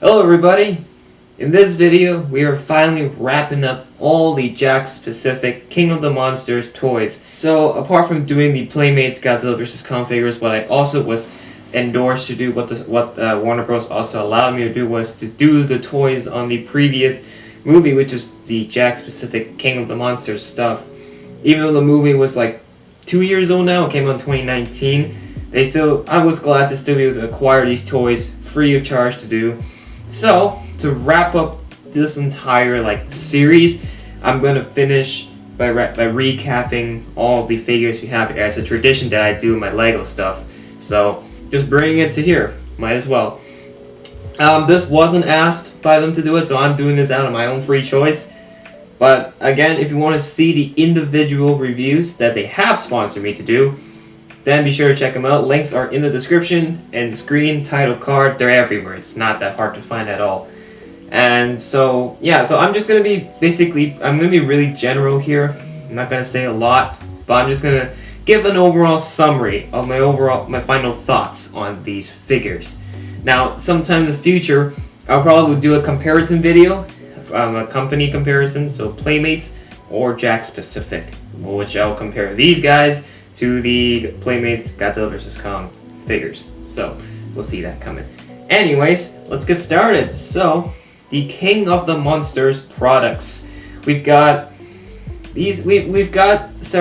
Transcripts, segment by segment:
Hello everybody! In this video, we are finally wrapping up all the Jakks specific King of the Monsters toys. So, apart from doing the Playmates Godzilla vs. Kong figures, what I also was endorsed to do, what Warner Bros. Also allowed me to do, was to do the toys on the previous movie, which is the Jakks specific King of the Monsters stuff. Even though the movie was like 2 years old now, it came out in 2019, I was glad to still be able to acquire these toys free of charge to do. So, to wrap up this entire series, I'm going to finish by recapping all the figures we have here, as a tradition that I do in my LEGO stuff. So, just bringing it to here. Might as well. This wasn't asked by them to do it, so I'm doing this out of my own free choice. But again, if you want to see the individual reviews that they have sponsored me to do, then be sure to check them out. Links are in the description and the screen, title card, they're everywhere. It's not that hard to find at all. And so, yeah, so I'm just going to be I'm going to be really general here. I'm not going to say a lot, but I'm just going to give an overall summary of my final thoughts on these figures. Now, sometime in the future, I'll probably do a comparison video, a company comparison, so Playmates or Jakks specific, which I'll compare these guys to the Playmates Godzilla vs. Kong figures. So, we'll see that coming. Anyways, let's get started. So, the King of the Monsters products. We've got these, we've got 3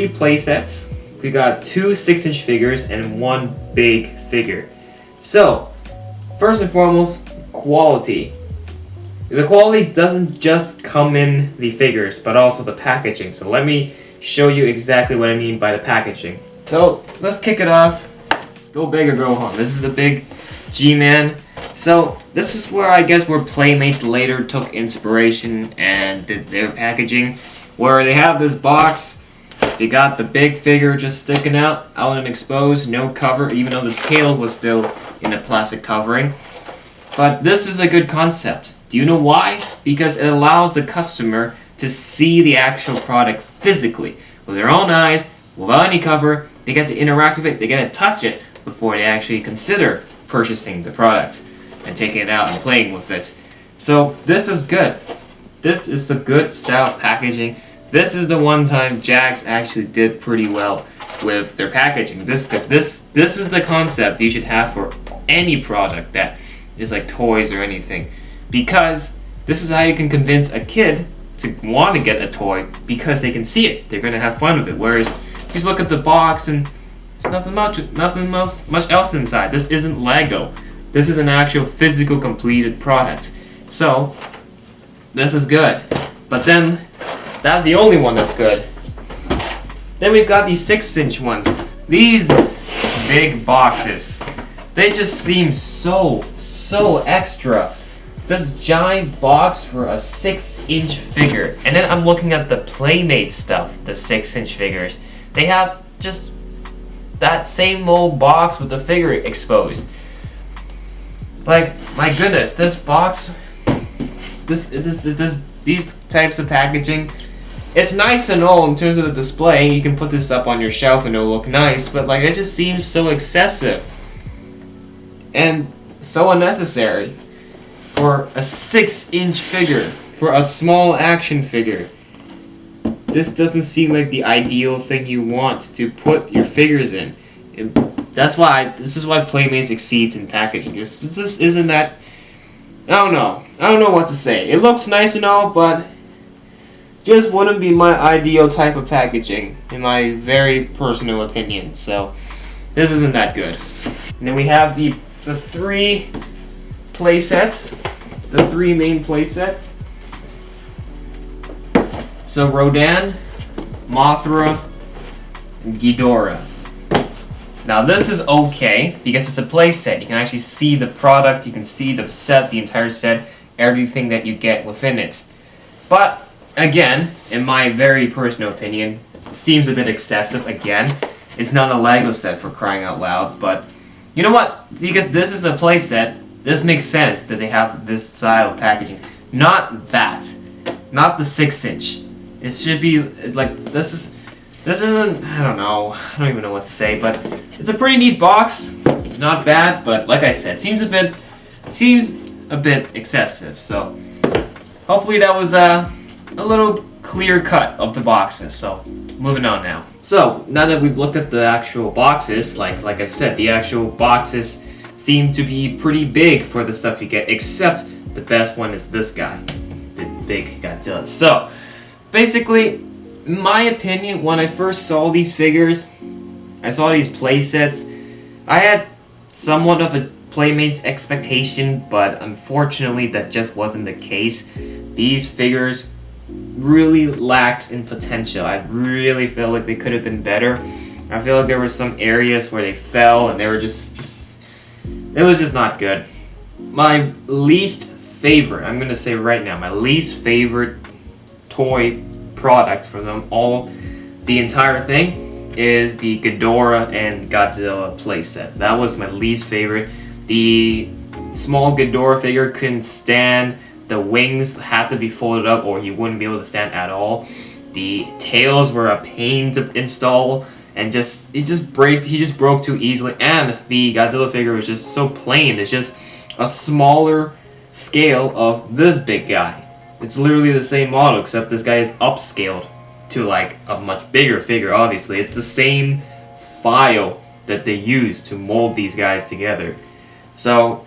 playsets. We got 2 6-inch figures and 1 big figure. So, first and foremost, quality. The quality doesn't just come in the figures, but also the packaging. So let me show you exactly what I mean by the packaging. So let's kick it off. Go big or go home. This is the big G-Man. So this is where I guess Playmates later took inspiration and did their packaging, where they have this box. They got the big figure just sticking out and exposed, no cover, even though the tail was still in a plastic covering. But this is a good concept. Do you know why? Because it allows the customer to see the actual product physically with their own eyes, without any cover. They get to interact with it, they get to touch it before they actually consider purchasing the product and taking it out and playing with it. So this is good. This is the good style packaging. This is the one time Jakks actually did pretty well with their packaging. This is the concept you should have for any product that is like toys or anything, because this is how you can convince a kid to want to get a toy, because they can see it. They're going to have fun with it. Whereas, you just look at the box and there's nothing much else inside. This isn't Lego. This is an actual physical completed product. So, this is good. But then, that's the only one that's good. Then we've got these 6-inch ones. These big boxes. They just seem so extra. This giant box for a 6-inch figure. And then I'm looking at the Playmate stuff, the 6-inch figures. They have just that same old box with the figure exposed. Like, my goodness, this box, these types of packaging, it's nice and all in terms of the display. You can put this up on your shelf and it'll look nice, but it just seems so excessive and so unnecessary. For a 6-inch figure, for a small action figure, this doesn't seem like the ideal thing you want to put your figures in. And this is why Playmates exceeds in packaging. This isn't that. I don't know what to say. It looks nice and all, but just wouldn't be my ideal type of packaging, in my very personal opinion. So this isn't that good. And then we have the 3 playsets, the 3 main playsets. So Rodan, Mothra, and Ghidorah. Now this is okay because it's a playset. You can actually see the product, you can see the set, the entire set, everything that you get within it. But again, in my very personal opinion, seems a bit excessive again. It's not a Lego set, for crying out loud, but you know what? Because this is a playset, this makes sense that they have this style of packaging. Not that. Not the 6-inch. It should be this isn't, I don't even know what to say, but it's a pretty neat box. It's not bad, but like I said, seems a bit seems a bit excessive. So hopefully that was a little clear cut of the boxes. So moving on now. So now that we've looked at the actual boxes, like I said, the actual boxes seem to be pretty big for the stuff you get, except the best one is this guy, the big Godzilla. So basically, in my opinion, when I first saw these figures, I saw these playsets, I had somewhat of a Playmates expectation, but unfortunately that just wasn't the case. These figures really lacked in potential. I really felt like they could have been better. I feel like there were some areas where they fell and they were just it was just not good. My least favorite, I'm gonna say right now, my least favorite toy product from them all, the entire thing, is the Ghidorah and Godzilla playset. That was my least favorite. The small Ghidorah figure couldn't stand. The wings had to be folded up or he wouldn't be able to stand at all. The tails were a pain to install, and he just broke too easily. And the Godzilla figure was just so plain. It's just a smaller scale of this big guy. It's literally the same model, except this guy is upscaled to like a much bigger figure. Obviously, it's the same file that they used to mold these guys together. So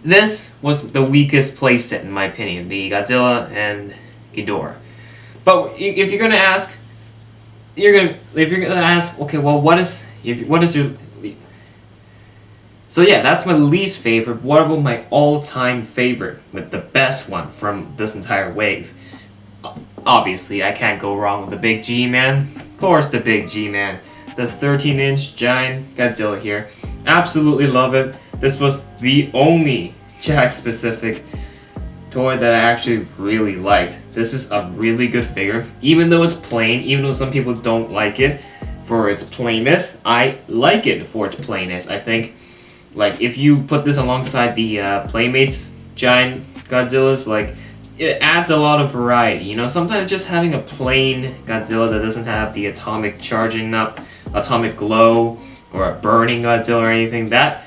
this was the weakest playset in my opinion, the Godzilla and Ghidorah. But if you're gonna ask, okay, well, what is your? So yeah, that's my least favorite. What about my all-time favorite, with the best one from this entire wave? Obviously, I can't go wrong with the Big G-Man. Of course, the Big G-Man, the 13-inch giant Godzilla here. Absolutely love it. This was the only Jakks-specific toy that I actually really liked. This is a really good figure, even though it's plain, even though some people don't like it for its plainness. I like it for its plainness. I think, like, if you put this alongside the Playmates giant Godzillas, like, it adds a lot of variety. You know, sometimes just having a plain Godzilla that doesn't have the atomic charging up, atomic glow, or a burning Godzilla or anything, that,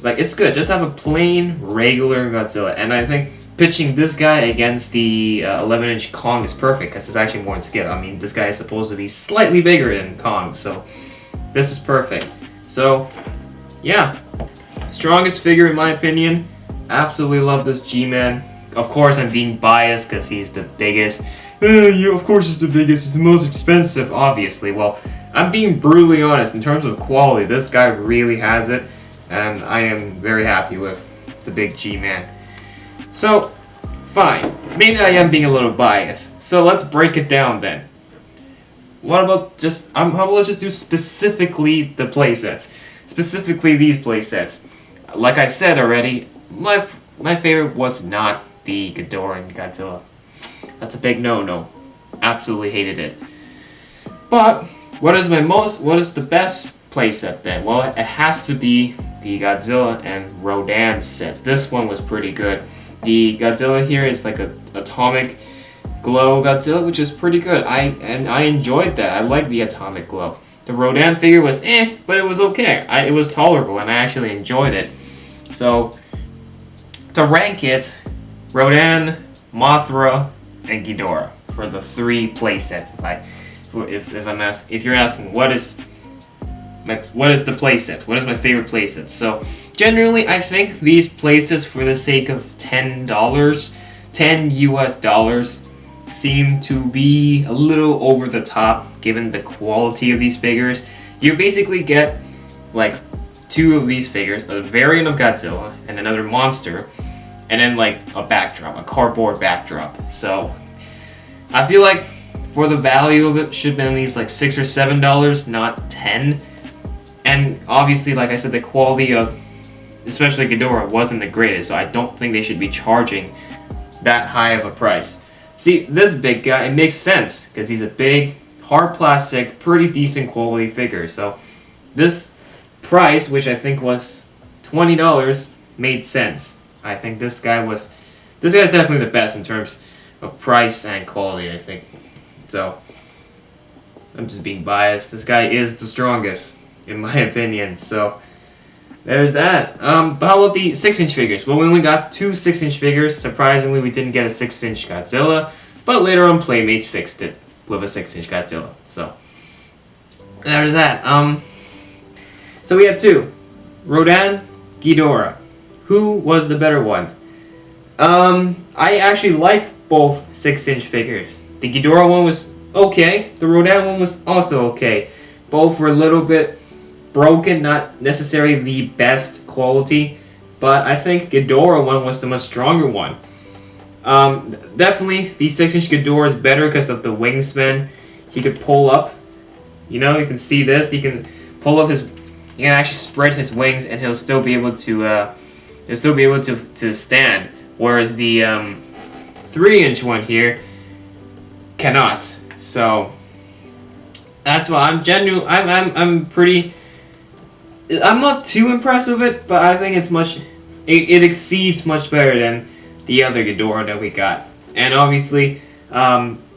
like, it's good. Just have a plain, regular Godzilla. And I think pitching this guy against the 11-inch Kong is perfect, because it's actually more in scale. I mean, this guy is supposed to be slightly bigger than Kong, so this is perfect. So, yeah. Strongest figure in my opinion. Absolutely love this G-Man. Of course, I'm being biased because he's the biggest. Yeah, of course he's the biggest. He's the most expensive, obviously. Well, I'm being brutally honest. In terms of quality, this guy really has it. And I am very happy with the Big G-Man. So, fine. Maybe I am being a little biased. So let's break it down then. What about just, how about let's just do specifically the playsets. Specifically these playsets. Like I said already, my favorite was not the Ghidorah and Godzilla. That's a big no-no. Absolutely hated it. But what is the best playset then? Well, it has to be the Godzilla and Rodan set. This one was pretty good. The Godzilla here is like a atomic glow Godzilla, which is pretty good. I enjoyed that. I like the atomic glow. The Rodan figure was but it was okay. It was tolerable, and I actually enjoyed it. So, to rank it, Rodan, Mothra, and Ghidorah for the 3 playsets. If you're asking what is the playsets, what is my favorite playsets? So, generally, I think these playsets, for the sake of $10 US, seem to be a little over the top given the quality of these figures. You basically get like 2 of these figures, a variant of Godzilla and another monster, and then like a backdrop, a cardboard backdrop. So I feel like for the value of it, should have been at least like $6 or $7, not $10. And obviously, like I said, the quality of especially Ghidorah wasn't the greatest, so I don't think they should be charging that high of a price. See, this big guy, it makes sense, because he's a big, hard plastic, pretty decent quality figure. So this price, which I think was $20, made sense. I think this guy's definitely the best in terms of price and quality, I think. So, I'm just being biased. This guy is the strongest, in my opinion. So, there's that. But how about the 6-inch figures? Well, we only got 2 6-inch figures. Surprisingly, we didn't get a 6-inch Godzilla, but later on, Playmates fixed it with a 6-inch Godzilla. So there's that. So we had 2, Rodan, Ghidorah. Who was the better one? I actually like both 6-inch figures. The Ghidorah one was okay. The Rodan one was also okay. Both were a little bit broken, not necessarily the best quality, but I think Ghidorah one was the much stronger one. Definitely the 6-inch Ghidorah is better because of the wingspan. He could pull up. You know, you can see this. He can pull up his. He can actually spread his wings, and he'll still be able to. To stand. Whereas the 3-inch one here cannot. So that's why I'm pretty. I'm not too impressed with it, but I think it's much. It exceeds much better than the other Ghidorah that we got. And obviously,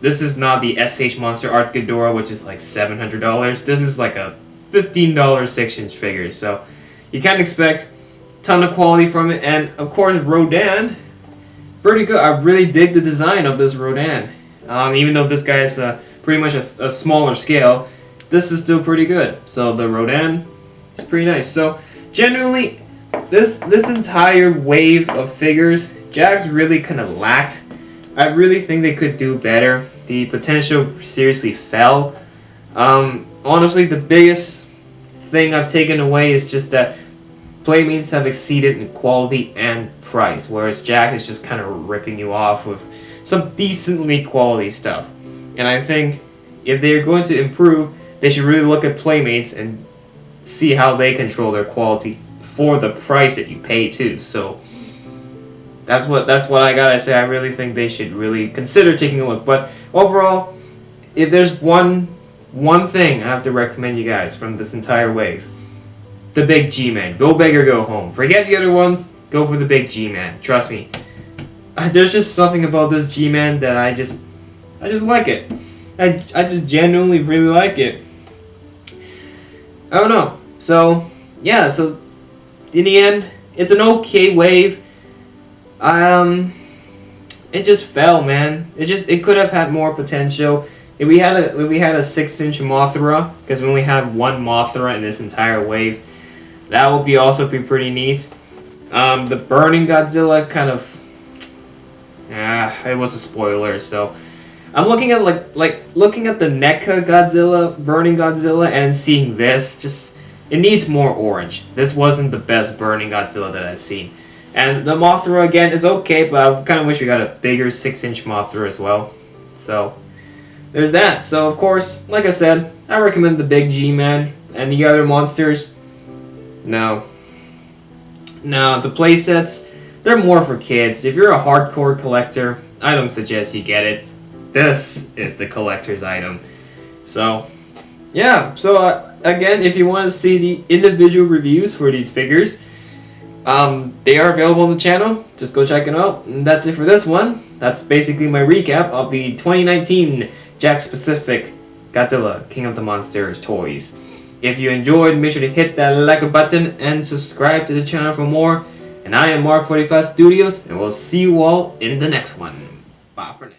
this is not the SH Monster Arts Ghidorah, which is like $700. This is like a $15 6-inch figure. So you can't expect a ton of quality from it. And of course, Rodan, pretty good. I really dig the design of this Rodan. Even though this guy is pretty much a smaller scale, this is still pretty good. So the Rodan is pretty nice. So generally, this entire wave of figures, Jakks really kind of lacked. I really think they could do better. The potential seriously fell. Honestly, the biggest thing I've taken away is just that Playmates have exceeded in quality and price, whereas Jakks is just kind of ripping you off with some decently quality stuff. And I think if they're going to improve, they should really look at Playmates and see how they control their quality for the price that you pay too. So that's what I gotta say. I really think they should really consider taking a look. But overall, if there's one thing I have to recommend you guys from this entire wave, the big G-Man. Go big or go home. Forget the other ones. Go for the big G-Man. Trust me. There's just something about this G-Man that I just like it. I just genuinely really like it. I don't know. So yeah. So in the end, it's an okay wave. It just fell, man. It could have had more potential. If we had a 6-inch Mothra, because we only have one Mothra in this entire wave, that would be also be pretty neat. The burning Godzilla kind of, it was a spoiler. So I'm looking at looking at the NECA Godzilla, burning Godzilla, and seeing this. Just it needs more orange. This wasn't the best burning Godzilla that I've seen. And the Mothra again is okay, but I kind of wish we got a bigger 6-inch Mothra as well. So there's that. So of course, like I said, I recommend the big G-Man. And the other monsters, no, the playsets, they're more for kids. If you're a hardcore collector, I don't suggest you get it. This is the collector's item. So yeah. So again, if you want to see the individual reviews for these figures, they are available on the channel. Just go check it out. And that's it for this one. That's basically my recap of the 2019 Jakks Pacific Godzilla King of the Monsters toys. If you enjoyed, make sure to hit that like button and subscribe to the channel for more. And I am Mark45 Studios, and we'll see you all in the next one. Bye for now.